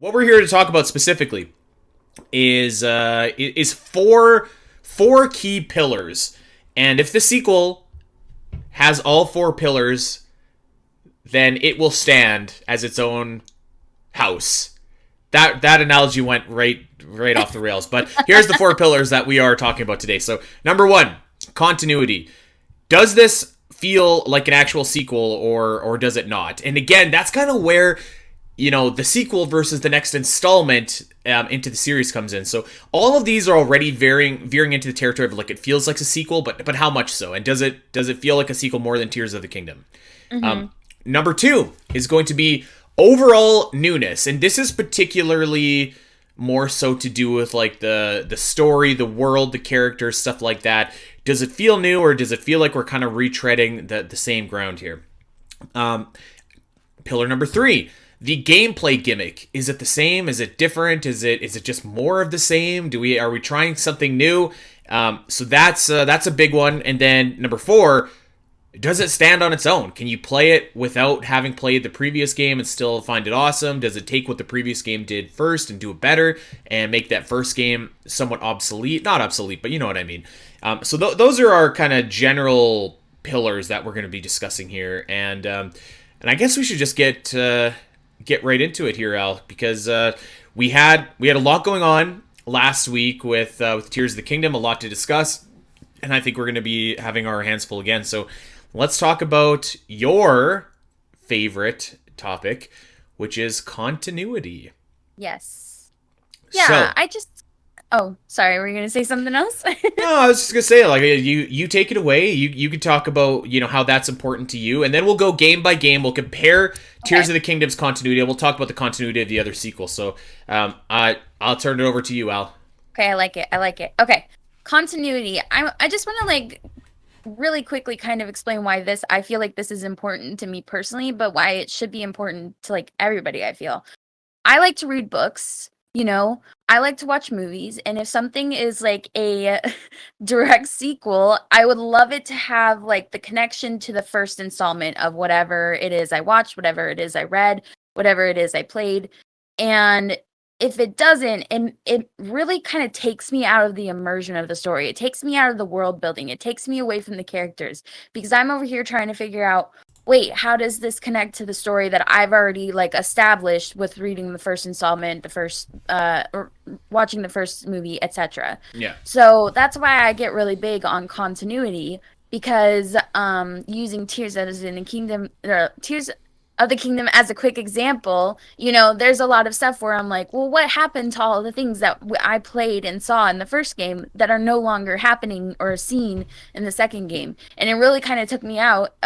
What we're here to talk about specifically is four key pillars, and if the sequel has all four pillars, then it will stand as its own house. That analogy went right off the rails, but here's the four pillars that we are talking about today. So, number one, continuity. Does this feel like an actual sequel or does it not? And again, that's kind of where the sequel versus the next installment into the series comes in. So all of these are already veering into the territory of like it feels like a sequel, but how much so? And does it feel like a sequel more than Tears of the Kingdom? Mm-hmm. Number two is going to be overall newness, and this is particularly more so to do with like the story, the world, the characters, stuff like that. Does it feel new, or does it feel like we're kind of retreading the same ground here? Pillar number three, the gameplay gimmick. Is it the same? Is it different? Is it just more of the same? Are we trying something new? So that's a big one. And then number four, does it stand on its own? Can you play it without having played the previous game and still find it awesome? Does it take what the previous game did first and do it better and make that first game somewhat obsolete? Not obsolete, but you know what I mean. So those are our kind of general pillars that we're going to be discussing here, and I guess we should just get right into it here, Al, because we had a lot going on last week with Tears of the Kingdom, a lot to discuss, and I think we're going to be having our hands full again. So let's talk about your favorite topic, which is continuity. Yes. Yeah, So, Oh, sorry, were you going to say something else? no, I was just gonna say, like, you take it away. You can talk about how that's important to you, and then we'll go game by game. We'll compare Tears of the Kingdom's continuity, and we'll talk about the continuity of the other sequels. So, I'll turn it over to you, Al. Okay, I like it. Okay, continuity. I just want to like really quickly kind of explain why I feel like this is important to me personally, but why it should be important to like everybody. I feel I like to read books. I like to watch movies, and if something is like a direct sequel, I would love it to have like the connection to the first installment of whatever it is I watched, whatever it is I read, whatever it is I played. And if it doesn't, and it really kind of takes me out of the immersion of the story. It takes me out of the world building. It takes me away from the characters because I'm over here trying to figure out, wait, how does this connect to the story that I've already like established with reading the first installment, or watching the first movie, etc. Yeah. So that's why I get really big on continuity, because using Tears of the Kingdom as a quick example, there's a lot of stuff where I'm like, well, what happened to all the things that I played and saw in the first game that are no longer happening or seen in the second game? And it really kind of took me out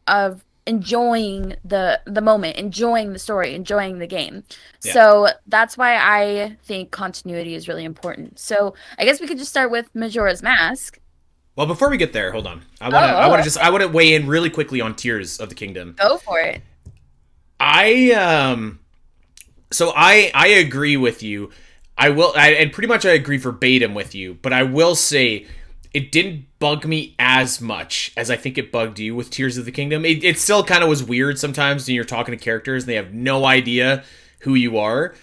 of enjoying the moment, enjoying the story, enjoying the game. Yeah. So that's why I think continuity is really important. So I guess we could just start with Majora's Mask. Well, before we get there, hold on. I want to weigh in really quickly on Tears of the Kingdom. Go for it. I agree with you. And pretty much I agree verbatim with you, but I will say it didn't bug me as much as I think it bugged you with Tears of the Kingdom. It still kind of was weird sometimes when you're talking to characters and they have no idea who you are.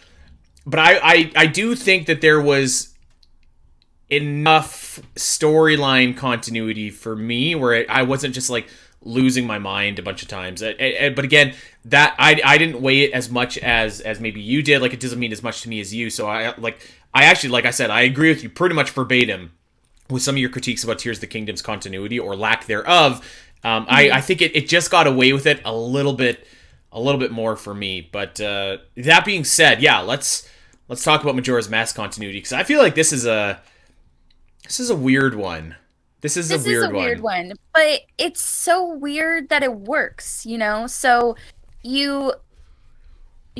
But I do think that there was enough storyline continuity for me where I wasn't just like losing my mind a bunch of times. But again, that I didn't weigh it as much as maybe you did. Like, it doesn't mean as much to me as you. So I actually, like I said, I agree with you pretty much verbatim with some of your critiques about Tears of the Kingdom's continuity or lack thereof. I think it just got away with it a little bit more for me. But that being said, yeah, let's talk about Majora's Mask continuity, because I feel like this is a weird one. This is a weird one, but it's so weird that it works, So you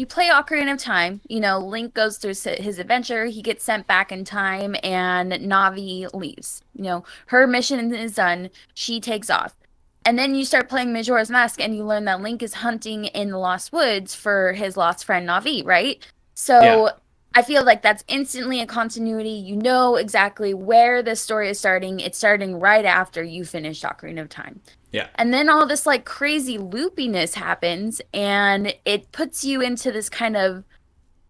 play Ocarina of Time, Link goes through his adventure, he gets sent back in time, and Navi leaves. Her mission is done, she takes off. And then you start playing Majora's Mask, and you learn that Link is hunting in the Lost Woods for his lost friend Navi, right? So yeah. I feel like that's instantly a continuity. You know exactly where this story is starting. It's starting right after you finished Ocarina of Time. Yeah. And then all this like crazy loopiness happens, and it puts you into this kind of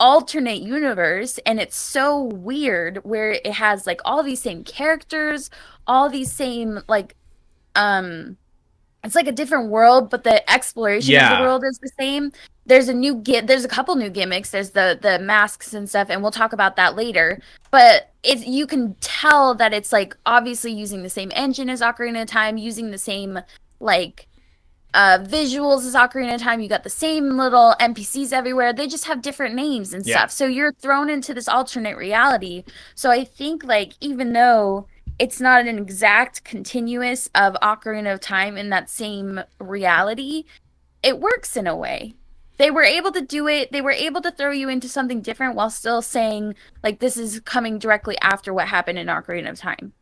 alternate universe, and it's so weird where it has like all these same characters, all these same like it's like a different world, but the exploration of the Yeah. world is the same. There's a couple new gimmicks. There's the masks and stuff, and we'll talk about that later. But it's you can tell that it's like obviously using the same engine as Ocarina of Time, using the same like visuals as Ocarina of Time. You got the same little NPCs everywhere. They just have different names and Yeah. stuff. So you're thrown into this alternate reality. So I think like even though it's not an exact continuous of Ocarina of Time in that same reality, it works in a way. They were able to do it. They were able to throw you into something different while still saying like this is coming directly after what happened in Ocarina of Time.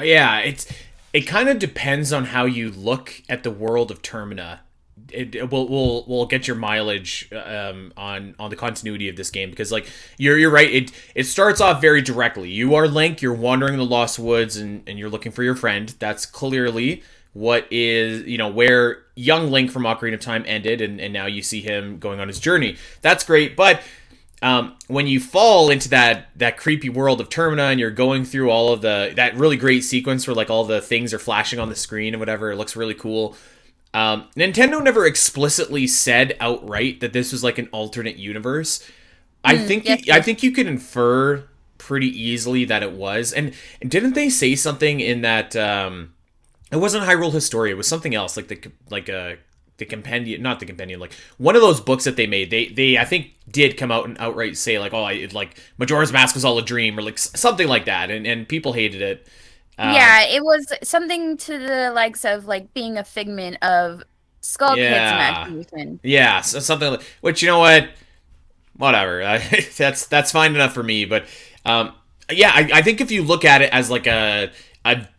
Yeah, it kind of depends on how you look at the world of Termina. We'll get your mileage on the continuity of this game, because like you're right. It starts off very directly. You are Link. You're wandering the Lost Woods, and you're looking for your friend. That's clearly what is, where young Link from Ocarina of Time ended, and now you see him going on his journey. That's great, but when you fall into that creepy world of Termina, and you're going through all of that really great sequence where like all the things are flashing on the screen and whatever, it looks really cool. Nintendo never explicitly said outright that this was like an alternate universe. Yes, I yes. think you can infer pretty easily that it was. And didn't they say something in that? It wasn't Hyrule Historia. It was something else, like the compendium, not the compendium, like one of those books that they made. They I think did come out and outright say like, oh, like Majora's Mask was all a dream, or like something like that, and people hated it. Um, Yeah, it was something to the likes of like being a figment of Skull Kid's yeah, imagination. yeah, so something like, which, you know what, whatever. That's fine enough for me. But yeah, I think if you look at it as like a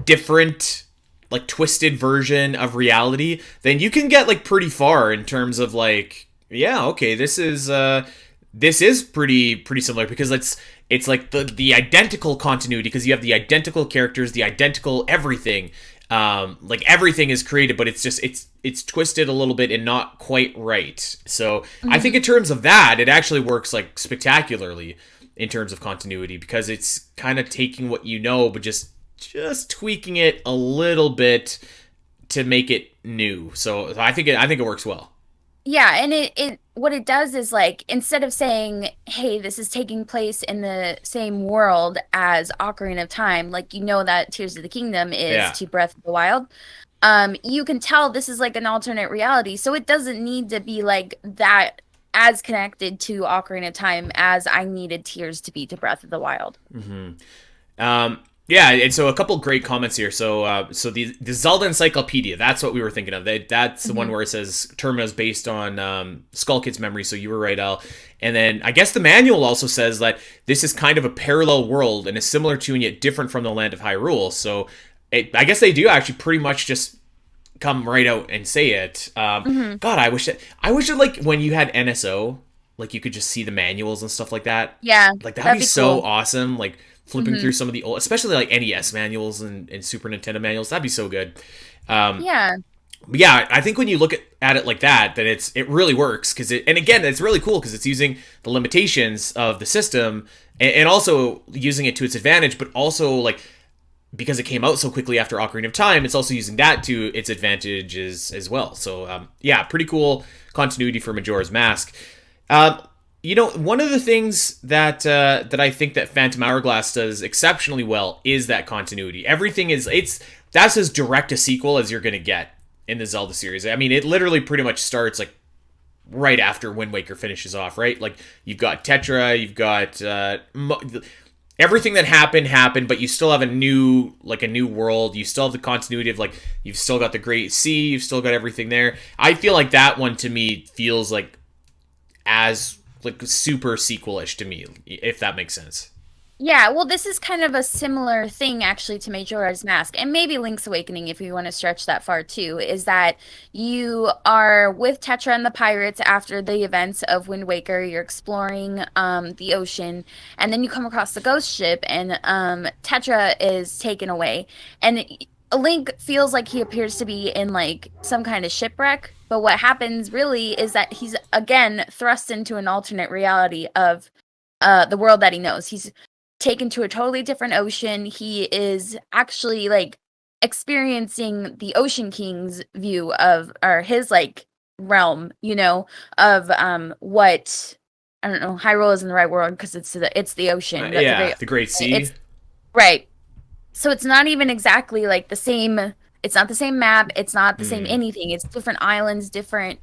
different, like twisted version of reality, then you can get like pretty far in terms of like, yeah, okay, this is pretty similar, because it's like the identical continuity, because you have the identical characters, the identical everything. Like everything is created, but it's just it's twisted a little bit and not quite right. So I think Mhm. in terms of that, it actually works like spectacularly in terms of continuity, because it's kind of taking what you know, but just tweaking it a little bit to make it new. So I think it works well. Yeah, and it what it does is like instead of saying, "Hey, this is taking place in the same world as Ocarina of Time," like you know that Tears of the Kingdom is Yeah. to Breath of the Wild, you can tell this is like an alternate reality, so it doesn't need to be like that as connected to Ocarina of Time as I needed Tears to be to Breath of the Wild. Yeah, and so a couple great comments here. So the Zelda Encyclopedia, that's what we were thinking of. That's the one Mhm. where it says Termina is based on Skull Kid's memory. So you were right, Al. And then I guess the manual also says that this is kind of a parallel world and is similar to and yet different from the land of Hyrule. So I guess they do actually pretty much just come right out and say it. Mhm. God, I wish that like when you had NSO, like you could just see the manuals and stuff like that. Yeah, Like that'd that'd be be so cool. awesome. Like flipping through Mhm. some of the old, especially like NES manuals and Super Nintendo manuals. That'd be so good. Um, Yeah. but yeah, I think when you look at it like that, then it really works, because and again, it's really cool because it's using the limitations of the system, and also using it to its advantage, but also like because it came out so quickly after Ocarina of Time, it's also using that to its advantages as well. So yeah, pretty cool continuity for Majora's Mask. Um, one of the things that I think that Phantom Hourglass does exceptionally well is that continuity. Everything is that's as direct a sequel as you're gonna get in the Zelda series. I mean, it literally pretty much starts like right after Wind Waker finishes off, right? Like you've got Tetra, you've got everything that happened, but you still have a new world. You still have the continuity of like you've still got the Great Sea, you've still got everything there. I feel like that one to me feels like as like super sequelish to me, if that makes sense. Yeah, well, this is kind of a similar thing actually to Majora's Mask, and maybe Link's Awakening if you want to stretch that far too, is that you are with Tetra and the pirates after the events of Wind Waker. You're exploring the ocean, and then you come across the ghost ship, and Tetra is taken away. And Link feels like he appears to be in like some kind of shipwreck, but what happens really is that he's again thrust into an alternate reality of the world that he knows. He's taken to a totally different ocean. He is actually like experiencing the Ocean King's view of, or his like realm, you know, of what, I don't know, Hyrule isn't the right word because it's the ocean. That's a Yeah, great, the Great Sea. it's right. So it's not even exactly like the same, it's not the same map, it's not the same Hmm. anything. It's different islands, different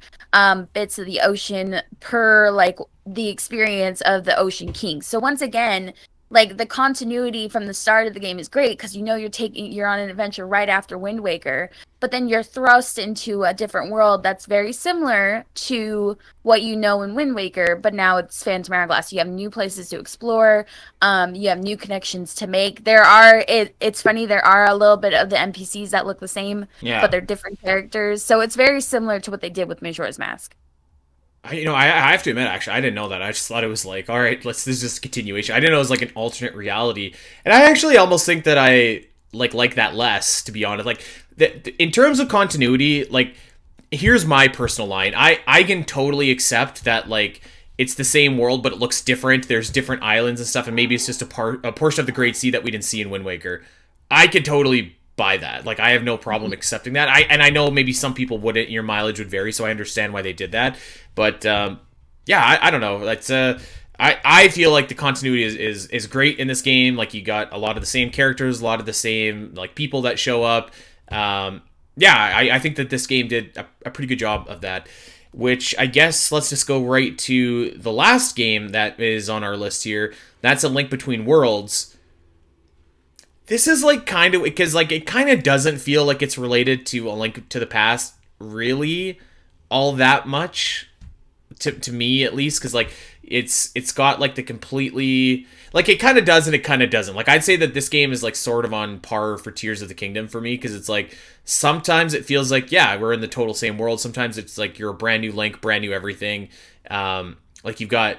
bits of the ocean per like the experience of the Ocean King. So once again, like the continuity from the start of the game is great because you know you're on an adventure right after Wind Waker, but then you're thrust into a different world that's very similar to what you know in Wind Waker, but now it's Phantom Hourglass. You have new places to explore, you have new connections to make. It's funny, there are a little bit of the NPCs that look the same, but Yeah. they're different characters. So it's very similar to what they did with Majora's Mask. I have to admit, actually, I didn't know that. I just thought it was like, all right, this is just a continuation. I didn't know it was like an alternate reality, and I actually almost think that I like that less, to be honest. Like, in terms of continuity, like, here's my personal line. I can totally accept that, like, it's the same world, but it looks different. There's different islands and stuff, and maybe it's just a portion of the Great Sea that we didn't see in Wind Waker. I could totally buy that. Like, I have no problem accepting that. I know maybe some people wouldn't. Your mileage would vary, so I understand why they did that. But yeah, I don't know. That's I feel like the continuity is great in this game. Like, you got a lot of the same characters, a lot of the same like people that show up. Yeah, I think that this game did a pretty good job of that. Which, I guess, let's just go right to the last game that is on our list here. That's A Link Between Worlds. This is like kind of, because like it kind of doesn't feel like it's related to A Link to the Past really all that much, to me at least, because like it's got like the completely, like, it kind of does and it kind of doesn't. Like, I'd say that this game is like sort of on par for Tears of the Kingdom for me, because it's like sometimes it feels like, yeah, we're in the total same world. Sometimes it's like you're a brand new Link, brand new everything. Like, you've got,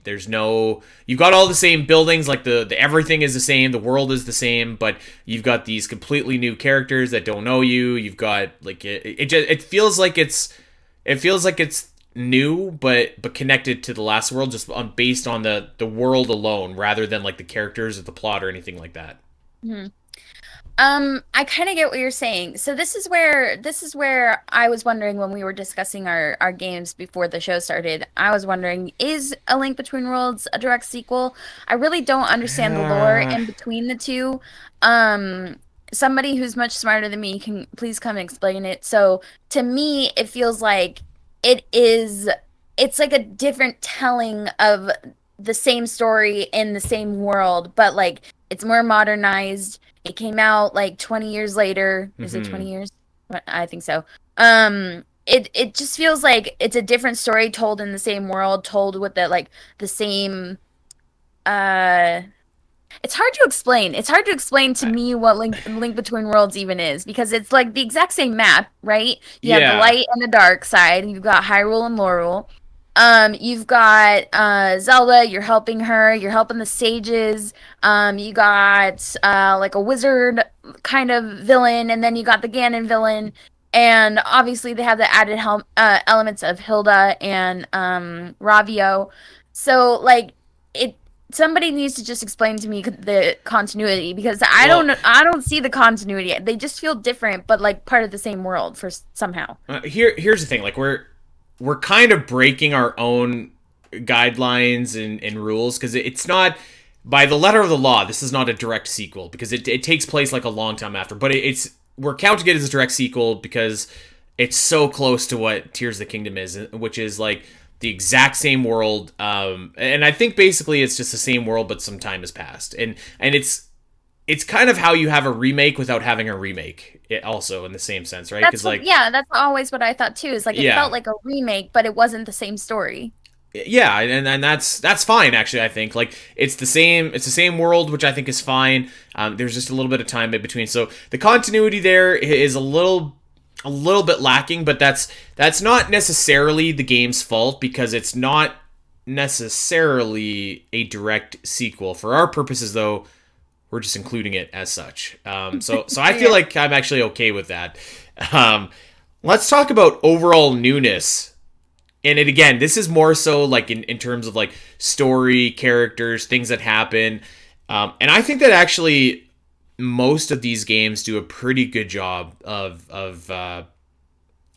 there's no, you've got all the same buildings, like the everything is the same, the world is the same, but you've got these completely new characters that don't know you. You've got like it feels like it's new, but connected to the last world, just based on the world alone, rather than like the characters or the plot or anything like that. Mhm. I kind of get what you're saying. So this is where I was wondering when we were discussing our games before the show started. I was wondering, is A Link Between Worlds a direct sequel? I really don't understand the lore Uh, in between the two. Um, Somebody who's much smarter than me can please come and explain it. So to me, it feels like it is it's like a different telling of the same story in the same world, but like it's more modernized. It came out like 20 years later. Is it 20 mhm. years? I think so. It just feels like it's a different story told in the same world, told with the same uh it's hard to explain. It's hard to explain to I- me what Link Between Worlds even is because it's like the exact same map, right? You have the Yeah. light and the dark side. You've got Hyrule and Laurel. You've got Zelda, you're helping her, you're helping the sages. You got like a wizard kind of villain, and then you got the Ganon villain. And obviously they have the added elements of Hilda and Ravio. So like it somebody needs to just explain to me the continuity because Well, I don't see the continuity. They just feel different, but like part of the same world for somehow. here's the thing. Like, we're kind of breaking our own guidelines and rules, because it's not, by the letter of the law, this is not a direct sequel, because it takes place like a long time after, but it's, we're counting it as a direct sequel because it's so close to what Tears of the Kingdom is, which is like the exact same world. And I think basically it's just the same world, but some time has passed, and it's kind of how you have a remake without having a remake, also in the same sense, right? Because like, That's always what I thought too. Is like it felt yeah, like a remake, but it wasn't the same story. yeah, and that's fine, actually. I think like it's the same world, which I think is fine. There's just a little bit of time in between, so the continuity there is a little bit lacking, but that's not necessarily the game's fault, because it's not necessarily a direct sequel. For our purposes, though, we're just including it as such. So I feel like I'm actually okay with that. Let's talk about overall newness. And it, again, this is more so like in terms of like story, characters, things that happen. And I think that actually most of these games do a pretty good job of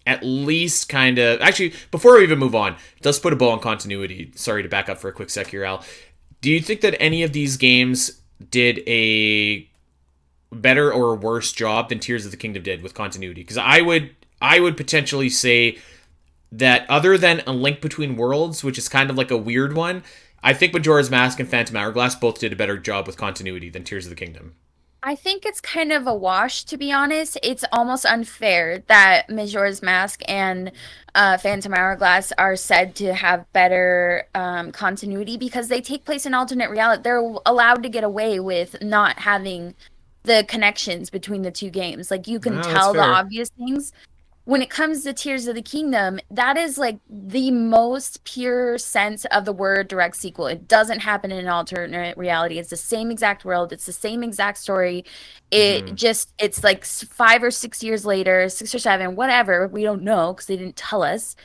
at least kind of... Actually, before we even move on, let's put a bow on continuity. Sorry to back up for a quick sec here, Al. Do you think that any of these games did a better or worse job than Tears of the Kingdom did with continuity? Because I would potentially say that other than A Link Between Worlds, which is kind of like a weird one, I think Majora's Mask and Phantom Hourglass both did a better job with continuity than Tears of the Kingdom. I think it's kind of a wash, to be honest. It's almost unfair that Majora's Mask and Phantom Hourglass are said to have better continuity because they take place in alternate reality. They're allowed to get away with not having the connections between the two games. Like, you can tell the obvious things. When it comes to Tears of the Kingdom, that is like the most pure sense of the word direct sequel. It doesn't happen in an alternate reality. It's the same exact world. It's the same exact story. It's like 5 or 6 years later, 6 or 7, whatever. We don't know because they didn't tell us.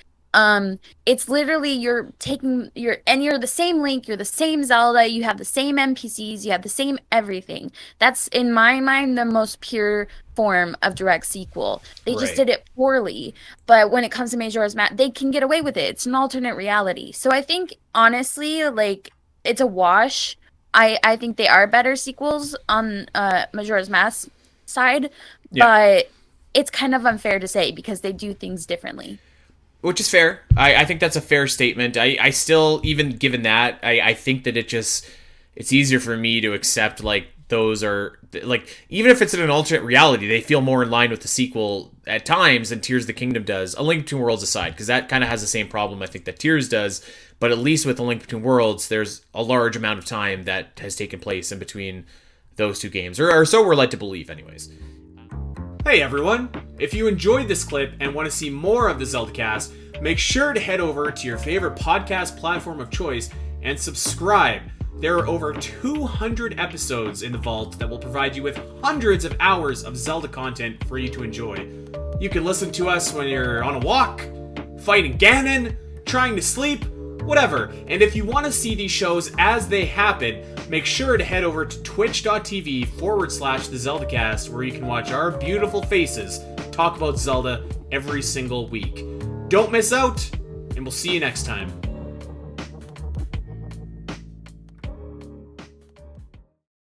It's literally you're the same Link, you're the same Zelda, you have the same NPCs, you have the same everything. That's, in my mind, the most pure form of direct sequel. They just did it poorly, but when it comes to Majora's Mask, they can get away with it. It's an alternate reality. So I think, honestly, like, it's a wash. I think they are better sequels on Majora's Mask side, but it's kind of unfair to say because they do things differently. Which is fair. I think that's a fair statement. I still, even given that, I think that it's easier for me to accept, like, those are, like, even if it's in an alternate reality, they feel more in line with the sequel at times than Tears of the Kingdom does. A Link Between Worlds aside, because that kind of has the same problem, I think, that Tears does, but at least with A Link Between Worlds, there's a large amount of time that has taken place in between those two games, or so we're led to believe anyways. Hey everyone! If you enjoyed this clip and want to see more of the Zelda Cast, make sure to head over to your favorite podcast platform of choice and subscribe. There are over 200 episodes in the vault that will provide you with hundreds of hours of Zelda content for you to enjoy. You can listen to us when you're on a walk, fighting Ganon, trying to sleep, whatever. And if you want to see these shows as they happen, make sure to head over to twitch.tv/the Zelda Cast, where you can watch our beautiful faces talk about Zelda every single week. Don't miss out, and we'll see you next time.